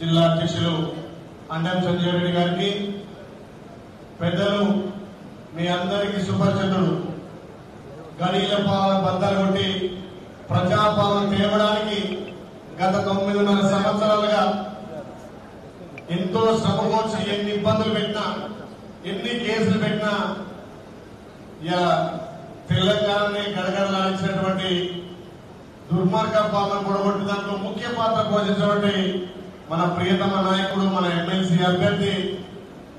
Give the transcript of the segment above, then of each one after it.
జిల్లా అధ్యక్షులు అండం సంజయ్ రెడ్డి గారికి, పెద్దలు మీ అందరికీ సుపరిచితుడు, గడిల పాలన బద్దలు కొట్టి ప్రజాపాలన తేవడానికి గత 9.5 సంవత్సరాలుగా ఎంతో శ్రమకోర్చి ఎన్ని ఇబ్బందులు పెట్టినా, ఎన్ని కేసులు పెట్టినా తెలంగాణని గడగడలాడించినటువంటి దుర్మార్గ పాలన కూడగొట్టి దాంట్లో ముఖ్య పాత్ర పోషించినటువంటి మన ప్రియతమ నాయకుడు, మన ఎమ్మెల్సీ అభ్యర్థి,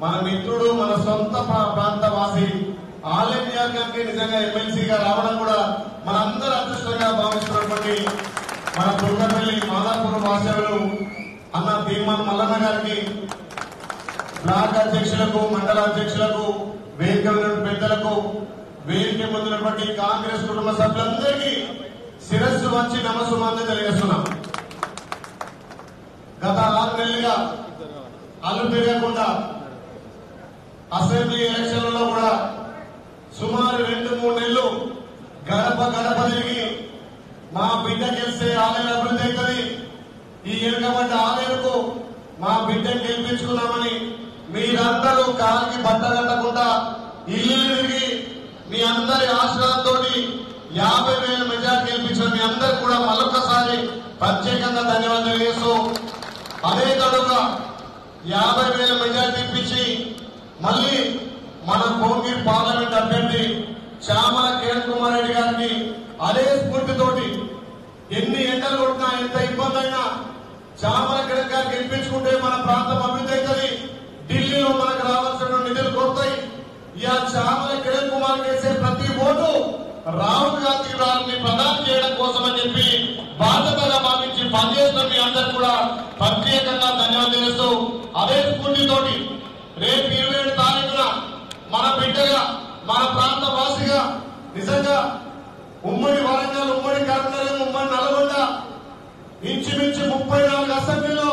మన మిత్రుడు, మన సొంత ప్రాంత వాసి ఆలయ నియోజకవర్గానికి నిజంగా ఎమ్మెల్సీగా రావడం కూడా మనందరూ అదృష్టంగా భావిస్తున్నటువంటి మన దుర్గపల్లి మాదాపూర్ వాసవులు అన్న తీర్మాన్ మల్లన్న గారికి, బ్లాక్ అధ్యక్షులకు, మండల అధ్యక్షులకు, వేదిక పెద్దలకు, వేదిక ముందున్నటువంటి కాంగ్రెస్ కుటుంబ సభ్యులందరికీ శిరస్సు వచ్చి నమస్సుమాంజలి తెలియజేస్తున్నాం. గత 6 నెలలుగా అల్లు తిరగకుండా అసెంబ్లీ ఎలక్షన్లలో కూడా సుమారు 2-3 నెలలు గడప గడప తిరిగి మా బిడ్డ గెలిస్తే ఆలయం అభివృద్ధి అవుతుంది, ఈ ఎనకబడ్డ ఆలయంకు మా బిడ్డను గెలిపించుకున్నామని మీరందరూ కాలికి బట్ట కట్టకుండా ఇల్లు తిరిగి మీ అందరి ఆశీర్వాదంతో 50,000 మెజార్టీ గెలిపించిన మీ అందరికి కూడా మరొకసారి ప్రత్యేకంగా ధన్యవాదాలు తెలియజేస్తూ, అదే తడుగా 50,000 మెజార్టీ ఇప్పించి మళ్లీ మన భువనగిరి పార్లమెంట్ అభ్యర్థి చామల కిరణ్ కుమార్ రెడ్డి గారికి అదే స్ఫూర్తితోటి ఎన్ని ఎండలు కొట్టినా, ఎంత ఇబ్బంది అయినా చామల కిరణ్ గారికి గెలిపించుకుంటే మన ప్రాంతం అభివృద్ధి అవుతుంది, ఢిల్లీలో మనకు రావాల్సిన నిధులు కొడతాయి. ఇలా చామల కిరణ్ కుమార్ చేసే ప్రతి ఓటు రాహుల్ గాంధీ గారిని ప్రదానం చేయడం కోసం అని చెప్పి బాధ్యతగా భావించి పనిచేస్తున్న మీ అందరూ కూడా ప్రత్యేకంగా ధన్యవాదాలు తెలుస్తూ, అదే స్ఫూర్తితోటి రేపు 27 తారీఖున మన బిడ్డగా, మన ప్రాంత వాసిగా నిజంగా ఉమ్మడి వరంగల్, ఉమ్మడి కరీంనగర్, ఉమ్మడి నల్గొండ ఇంచుమించు 34 అసెంబ్లీలో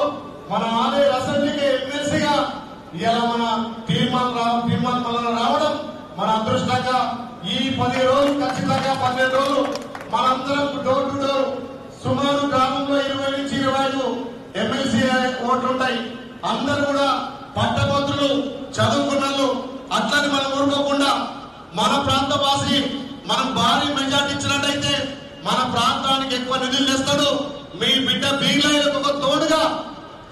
మన ఆలయ అసెంబ్లీకి ఎమ్మెల్సీగా ఇలా మన తీర్మానం వలన రావడం మన అదృష్టంగా. ఈ 10 రోజులు ఖచ్చితంగా 12 రోజులు మనందరం డోర్ టు డోర్ సుమారు గ్రామంలో 20 నుంచి 25 ఎమ్మెల్సీ ఓట్లుంటాయి. అందరూ కూడా పట్టభద్రులు, చదువుకున్నారు. అట్లని మనం ఊరుకోకుండా మన ప్రాంత వాసి మనం భారీ మెజార్టీ ఇచ్చినట్టయితే మన ప్రాంతానికి ఎక్కువ నిధులు తెస్తాడు. మీ బిడ్డ బీలైలకు ఒక తోడుగా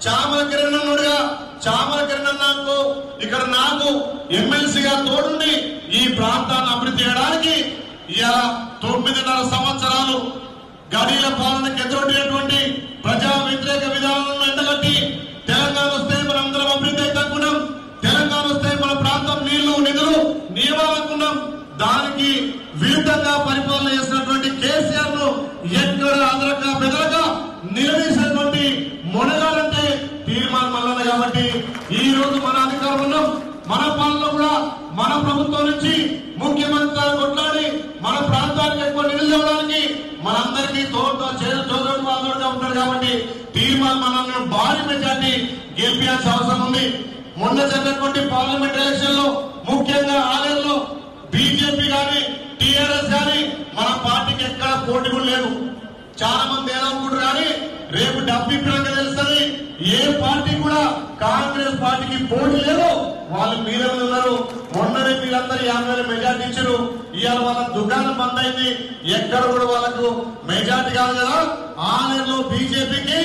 చామల కిరణ్ అన్నుడుగా, చామల కిరణ్ అన్నకు ఇక్కడ నాకు ఎమ్మెల్సీగా తోడుండి ఈ ప్రాంతాన్ని అభివృద్ధి చేయడానికి ఇలా 9.5 సంవత్సరాలు గడిల పాలనకు ఎదురొడ్డినటువంటి ప్రజా వ్యతిరేక విధానాలను ఎండగట్టి తెలంగాణ వస్తే మనందరం అభివృద్ధి అవుతాం, తెలంగాణ వస్తే మన ప్రాంతం నీళ్లు నిధులు నియమాలనుకున్నాం. దానికి విరుద్ధంగా పరిపాలన చేసినటువంటి కేసీఆర్ ను ఎక్కడ అదరక బెదరక నిలదీసినటువంటి మొనగాలంటే తీర్మానం మల్లన్న. కాబట్టి ఈ రోజు మన అధికారం ఉన్నాం, మన పాలన కూడా మన ప్రభుత్వం నుంచి ముఖ్యమంత్రి కొట్లాడి మన ప్రాంతానికి ఎక్కువ నిధులు ఇవ్వడానికి మనందరికీ తోడుగా తోడుగా ఉంటారు. కాబట్టి తీర్మానం మల్లన్న భారీ మెజార్టీ గెలిపించాల్సిన అవసరం ఉంది. మొన్న జరిగినటువంటి పార్లమెంట్ ఎలక్షన్ లో ముఖ్యంగా ఆలయంలో బీజేపీ గాని, టీఆర్ఎస్ గాని మన పార్టీకి ఎక్కడ పోటీ కూడా లేదు. చాలా మంది ఏదనుకుంటారు కానీ రేపు డబ్బు ఇప్పినాక తెలుస్తుంది ఏ పార్టీ కూడా కాంగ్రెస్ పార్టీకి పోటీ లేదు. వాళ్ళు మీద ఉన్నారు. మొన్ననే వీళ్ళందరూ 50,000 మెజార్టీ ఇచ్చారు. ఇవాళ వాళ్ళ దుకాణం బంద్ అయింది. ఎక్కడ కూడా వాళ్ళకు మెజార్టీ కాదు కదా. ఆలయంలో బీజేపీకి,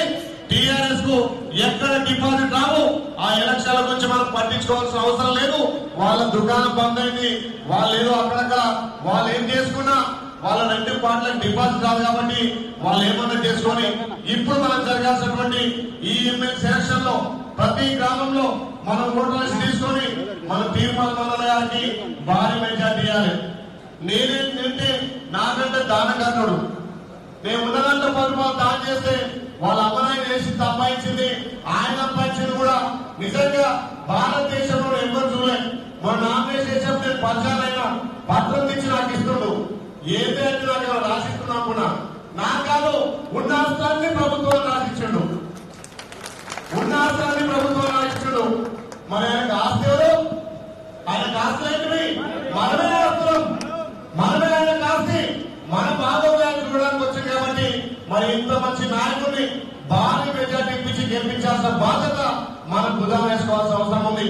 టీఆర్ఎస్ కు ఎక్కడ డిపాజిట్ రావు. ఆ ఎలక్షన్ల గురించి మనం పట్టించుకోవాల్సిన అవసరం లేదు. వాళ్ళ దుకాణం బంద్ అయింది. వాళ్ళు ఏదో అక్కడక్కడ వాళ్ళు ఏం చేసుకున్నా వాళ్ళ 2 పార్టీలకు డిపాజిట్ రాదు. కాబట్టి వాళ్ళు ఏమన్నా చేసుకొని ఇప్పుడు మనం జరగాల్సినటువంటి ఈ ఎమ్మెల్సీ ఎలక్షన్ లో ప్రతి గ్రామంలో మనం ఓట్ల లిస్ట్ తీసుకొని మన తీర్మానం గారికి భారీ మెజార్టీ ఇవ్వాలి. నేనేంటంటే నాకంటే దానకర్ణుడు, నేను ఉన్నదంతా 10 రూపాయలు దానం చేస్తే వాళ్ళ అమ్మనాయన వేసి సంపాదించింది, ఆయన సంపాదించింది కూడా నిజంగా భారతదేశంలో ఎవరు చూడలేదు. మన నామినేషన్ చేసినప్పుడు నేను పరిచయాలైనా పత్రం తెచ్చి నాకు ఇస్తుండు, ఏదే అంటే నాకు రాసిస్తున్నాకున్నా నా కాదు. ఉన్న ఆస్తి ప్రభుత్వం రాసిచ్చిండు, ఉన్న ఆస్తి ప్రభుత్వం రాసిచ్చిండు. మరి ఆయనకు ఆస్తి ఎవరు? ఆయనకు ఆస్తి ఏంటివి? మనమే ఆస్తున్నాం, మనమే ఆయనకు ఆస్తి. మన బాగోగాన్ని చూడడానికి వచ్చింది. కాబట్టి మరి ఇంత మంచి నాయకుడిని భారీ మెజార్టీ ఇప్పించి గెలిపించాల్సిన బాధ్యత మనం భుజాన వేసుకోవాల్సిన అవసరం ఉంది.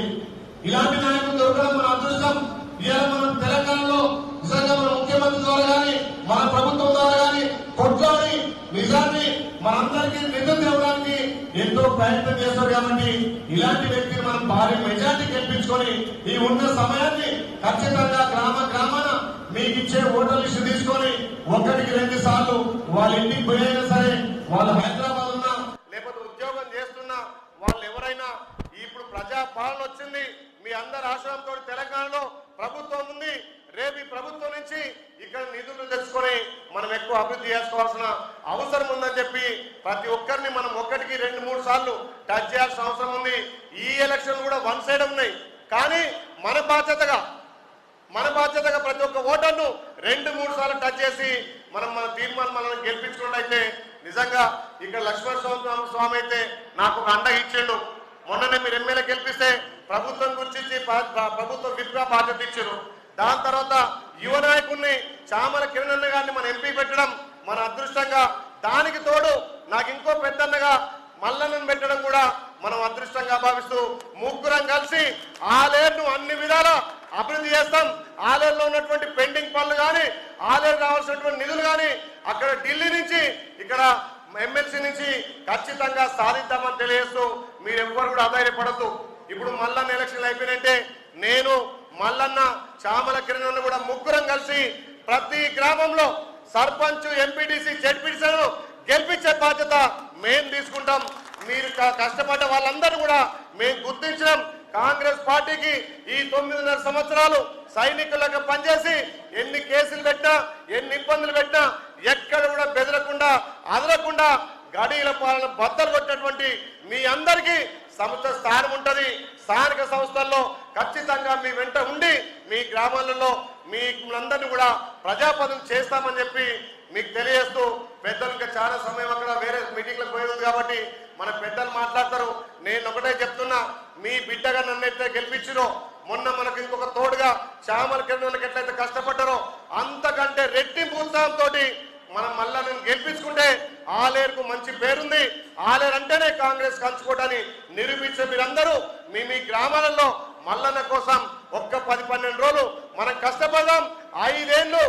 ఇలాంటి నాయకులు దొరకడం మన అదృష్టం. ఇవాళ మనం తెలంగాణలో నిజంగా మన ముఖ్యమంత్రి ద్వారా కానీ మన ప్రభుత్వం ద్వారా కానీ కొట్లాడి నిజాన్ని మనందరికీ నిధులు తేవడానికి ఎంతో ప్రయత్నం చేస్తారు. కాబట్టి ఇలాంటి వ్యక్తిని మనం భారీ మెజార్టీ గెలిపించుకొని ఈ ఉన్న సమయాన్ని ఖచ్చితంగా గ్రామాన మీకు ఇచ్చే ఓటర్ లిస్టు తీసుకొని 1-2 సార్లు వాళ్ళ ఇంటికి పోయినా సరే, వాళ్ళు హైదరాబాద్ ఉన్నా లేకపోతే ఉద్యోగం చేస్తున్నా, వాళ్ళు ఎవరైనా ఇప్పుడు ప్రజా పాలన వచ్చింది, మీ అందరి ఆశ్రమంతో తెలంగాణలో ప్రభుత్వం ఉంది, రేపు ఈ ప్రభుత్వం నుంచి ఇక్కడ నిధులు తెచ్చుకొని మనం ఎక్కువ అభివృద్ధి చేసుకోవాల్సిన అవసరం ఉందని చెప్పి ప్రతి ఒక్కరిని మనం 1-2-3 సార్లు టచ్ చేయాల్సిన అవసరం ఉంది. ఈ ఎలక్షన్ కూడా వన్ సైడ్ ఉన్నాయి. కానీ మన బాధ్యతగా ప్రతి ఒక్క ఓటర్ను 2-3 సార్లు టచ్ చేసి మన తీర్మానం మనం గెలిపించుకున్నట్టయితే నిజంగా ఇక్కడ లక్ష్మణ స్వామి అయితే నాకు ఒక అండ ఇచ్చిండు. మొన్ననే మీరు ఎమ్మెల్యే గెలిపిస్తే ప్రభుత్వం గురించి ప్రభుత్వం విప్గా బాధ్యత ఇచ్చారు. దాని తర్వాత యువ నాయకుడిని చామల కిరణ్ గారిని మన ఎంపీ పెట్టడం మన అదృష్టంగా, దానికి తోడు నాకు ఇంకో పెద్దన్నగా మల్లన్నను పెట్టడం కూడా మనం అదృష్టంగా భావిస్తూ ముగ్గురం కలిసి ఆలేరును అన్ని విధాల అభివృద్ధి చేస్తాం. ఆలేరులో ఉన్నటువంటి పెండింగ్ పనులు కానీ, ఆలేరు రావాల్సినటువంటి నిధులు కానీ అక్కడ ఢిల్లీ నుంచి ఇక్కడ ఎమ్మెల్సీ నుంచి ఖచ్చితంగా సాధిద్దామని తెలియజేస్తూ మీరు ఎవ్వరు కూడా అధైర్యపడద్దు. ఇప్పుడు మల్లన్న ఎలక్షన్లు అయిపోయినంటే నేను మల్లన్న చామల కిరణ్ కూడా ముగ్గురం కలిసి ప్రతి గ్రామంలో సర్పంచ్, ఎంపీటీసీ, జెడ్పీటీసీలను గెలిపించే బాధ్యత మేము తీసుకుంటాం. మీరు కష్టపడ్డ వాళ్ళందరూ కూడా మేము గుర్తించడం. కాంగ్రెస్ పార్టీకి ఈ 9.5 సంవత్సరాలు సైనికులకు పనిచేసి ఎన్ని కేసులు పెట్టినా, ఎన్ని ఇబ్బందులు పెట్టినా ఎక్కడ కూడా బెదరకుండా అదలకుండా గడీల పాలన బద్దలు కొట్టినటువంటి మీ అందరికీ సంస్థ స్థానం ఉంటుంది. స్థానిక సంస్థల్లో ఖచ్చితంగా మీ వెంట ఉండి మీ గ్రామాలలో మీరందరినీ కూడా ప్రజాపదం చేస్తామని చెప్పి మీకు తెలియజేస్తూ, పెద్దలు ఇంకా చాలా సమయం అక్కడ వేరే మీటింగ్లకు పోయింది కాబట్టి మన పెద్దలు మాట్లాడతారు. నేను ఒకటే చెప్తున్నా, మీ బిడ్డగా నన్నైతే గెలిపించిరో, మొన్న మనకు ఇంకొక తోడుగా చామల కిరణ్ ఎట్లయితే కష్టపడ్డారో అంతకంటే రెట్టింపు ఉత్సాహంతో మనం మళ్ళా నేను గెలిపించుకుంటే ఆలేరుకు మంచి పేరుంది. ఆలేరు అంటేనే కాంగ్రెస్ కంచుకోవడాన్ని నిరూపించే మీరందరూ మీ గ్రామాలలో మల్లన్న కోసం 10-12 రోజులు మనం కష్టపడదాం. 5 ఏళ్ళు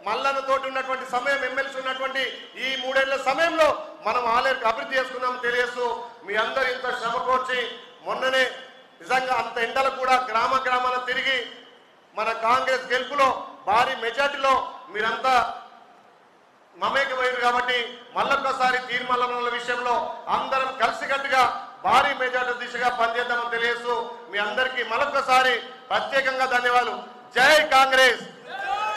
మల్లన్న తోటి ఉన్నటువంటి సమయం, ఎమ్మెల్సీ ఉన్నటువంటి ఈ 3 ఏళ్ల సమయంలో మనం ఆలేరుకు అభివృద్ధి చేసుకున్నామని తెలియజేస్తూ మీ అందరూ ఇంత శ్రమ కోర్చి మొన్ననే నిజంగా అంత ఎండలు కూడా గ్రామాన తిరిగి మన కాంగ్రెస్ గెలుపులో భారీ మెజార్టీలో మీరంతా మమేకమైరు కాబట్టి మళ్ళొక్కసారి తీర్మానాల విషయంలో అందరం కలిసికట్టుగా భారీ మెజార్టీ దిశగా పనిచేద్దామని తెలియజేస్తూ మీ అందరికీ మరొక్కసారి ప్రత్యేకంగా ధన్యవాదాలు. జై కాంగ్రెస్.